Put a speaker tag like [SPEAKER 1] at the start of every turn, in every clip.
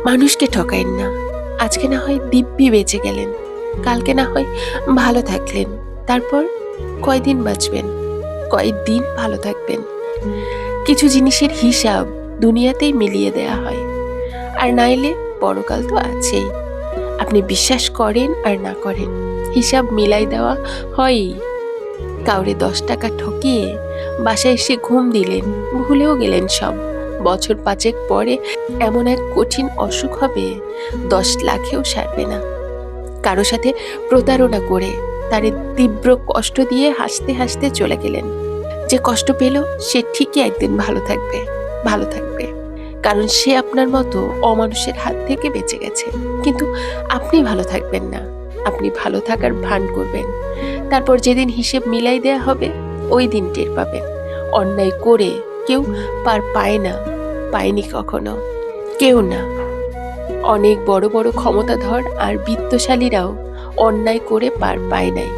[SPEAKER 1] মানুষকে ঠকাইন না। আজকে না হয় দিব্যি বেঁচে গেলেন, কালকে না হয় ভালো থাকলেন, তারপর কয়দিন বাঁচবেন, কয়েকদিন ভালো থাকবেন। কিছু জিনিসের হিসাব দুনিয়াতেই মিলিয়ে দেয়া হয়, আর নাইলে পরকাল তো আছেই। আপনি বিশ্বাস করেন আর না করেন, হিসাব মিলাই দেওয়া হয়ই। কাউরে 10 টাকা ঠকিয়ে বাসায় এসে ঘুম দিলেন, ভুলেও গেলেন সব। বছর 5 পরে এমন এক কঠিন অসুখ হবে, 10 লাখেও সারবে না। কারো সাথে প্রতারণা করে তারে তীব্র কষ্ট দিয়ে হাসতে হাসতে চলে গেলেন। যে কষ্ট পেল সে ঠিকই একদিন ভালো থাকবে, ভালো থাকবে, কারণ সে আপনার মতো অমানুষের হাত থেকে বেঁচে গেছে। কিন্তু আপনি ভালো থাকবেন না, আপনি ভালো থাকার ভান করবেন। তারপর যেদিন হিসেব মিলাই দেয়া হবে, ওই দিন টের পাবেন অন্যায় করে কেউ পার পায় না, পায়নি কখনো, কেউ না। অনেক বড় বড় ক্ষমতাধর আর বিত্তশালীরাও অন্যায় করে পার পায় নাই।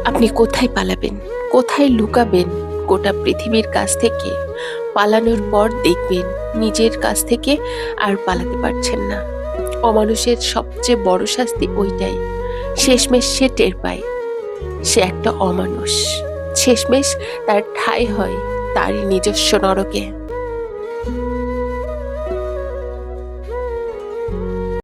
[SPEAKER 1] আপনি কোথায় পালাবেন, কোথায় লুকাবেন গোটা পৃথিবীর কাছ থেকে? পালানোর পর দেখবেন নিজের কাছ থেকে আর পালাতে পারছেন না। অমানুষের সবচেয়ে বড় শাস্তি ওইটাই, শেষমেশ সে টের পায় সে একটা অমানুষ। শেষমেশ তার ঠাঁই হয় তারই নিজস্ব নরকে।